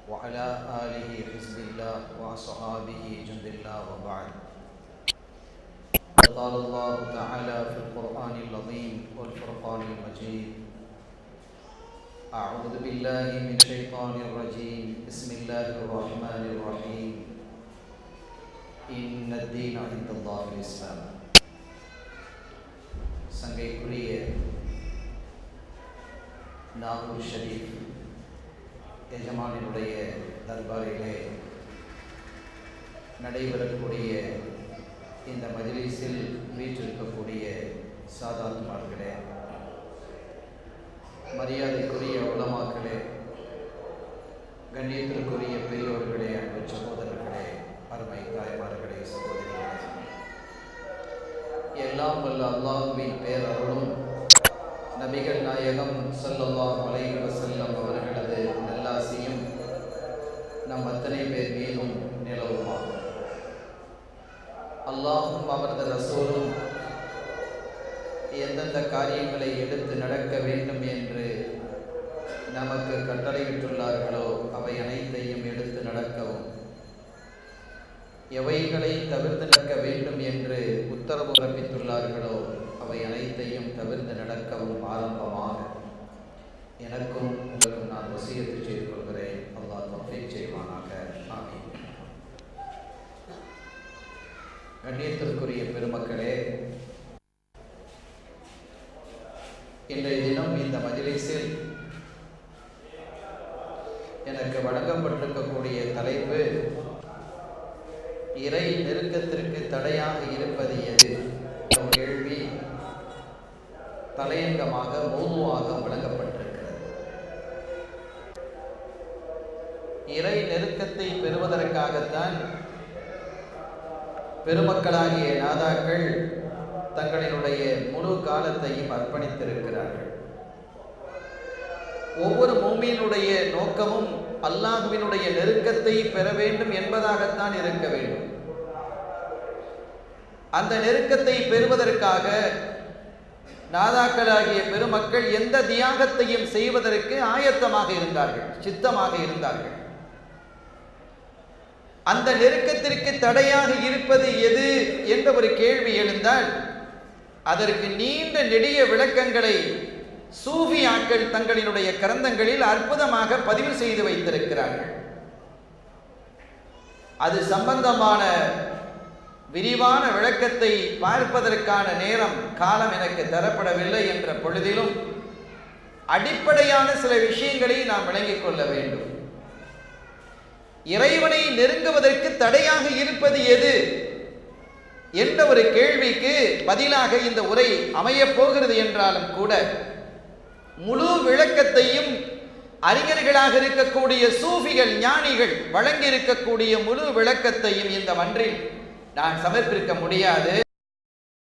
وعلى آله حزب الله وأصحابه جند الله وبعد. قال الله تعالى في القرآن العظيم والفرقان المجيد: أعوذ بالله من الشيطان الرجيم. بسم الله الرحمن الرحيم. إن الدين عند الله الإسلام. சங்கைக்குரிய நாகூர் ஷரீஃப் எஜமானினுடைய தர்பாரிலே நடைபெறக்கூடிய இந்த மஜ்லிஸில் வீற்றிருக்கக்கூடிய சாதாத்மார்களே, மரியாதைக்குரிய உலமாக்களே, கண்ணியத்திற்குரிய பெரியோர்களே, அன்பு சகோதரர்களே, அருமை தாய்மார்களே, சகோதரிகளே, எல்லாம் வல்ல அல்லாஹ்வின் பேரருளும் நபிகள் நாயகம் ஸல்லல்லாஹு அலைஹி வஸல்லம் அவர்களது நல்லாசியும் நம் அத்தனை பேர் மீதும் நிலவுமாகும். அல்லாஹும் அவரது ரசூலும் எந்தெந்த காரியங்களை எடுத்து நடக்க வேண்டும் என்று நமக்கு கட்டளையிட்டுள்ளார்களோ அவை அனைத்தையும் எடுத்து நடக்கவும், எவைகளை தவிர்த்து நடக்க வேண்டும் என்று உத்தரவு பிறப்பித்துள்ளார்களோ அவை அனைத்தையும் தவிர்த்து நடக்கவும் ஆரம்பமாக எனக்கும் உங்களுக்கும் நான் வசியத்து செய்து கொள்கிறேன். அல்லாஹ் தௌஃபீக் செய்வானாக. ஆமீன். கண்ணியத்திற்குரிய பெருமக்களே, இன்றைய தினம் இந்த மஜ்லிஸில் எனக்கு வழங்கப்பட்டிருக்கக்கூடிய தலைப்பு இறை நெருக்கத்திற்கு தடையாக இருப்பது எது? கேள்வி தலையங்கமாக மௌதுவாக வழங்கப்பட்டிருக்கிறது. இறை நெருக்கத்தை பெறுவதற்காகத்தான் பெருமக்களாகிய நாதாக்கள் தங்களினுடைய முழு காலத்தையும் அர்ப்பணித்திருக்கிறார்கள். ஒவ்வொரு மூமியினுடைய நோக்கமும் அல்லாஹ்வினுடைய நெருக்கத்தை பெற வேண்டும் என்பதாகத்தான் இருக்க வேண்டும். அந்த நெருக்கத்தை பெறுவதற்காக நாதாக்களாகிய பெருமக்கள் எந்த தியாகத்தையும் செய்வதற்கு ஆயத்தமாக இருந்தார்கள், சித்தமாக இருந்தார்கள். அந்த நெருக்கத்திற்கு தடையாக இருப்பது எது என்ற ஒரு கேள்வி எழுந்தால் அதற்கு நீண்ட நெடிய விளக்கங்களை சூஃபியாக்கள் தங்களினுடைய கிரந்தங்களில் அற்புதமாக பதிவு செய்து வைத்திருக்கிறார்கள். அது சம்பந்தமான விரிவான விளக்கத்தை பார்ப்பதற்கான நேரம் காலம் எனக்கு தரப்படவில்லை என்ற பொழுதிலும் அடிப்படையான சில விஷயங்களை நாம் விளங்கிக் கொள்ள வேண்டும். இறைவனை நெருங்குவதற்கு தடையாக இருப்பது எது என்ற ஒரு கேள்விக்கு பதிலாக இந்த உரை அமையப் போகிறது என்றாலும் கூட முழு விளக்கத்தையும் அறிஞர்களாக இருக்கக்கூடிய சூஃபிகள் ஞானிகள் வழங்கி இருக்கக்கூடிய முழு விளக்கத்தையும் இந்த மன்றில் நான் சமர்ப்பிக்க முடியாது.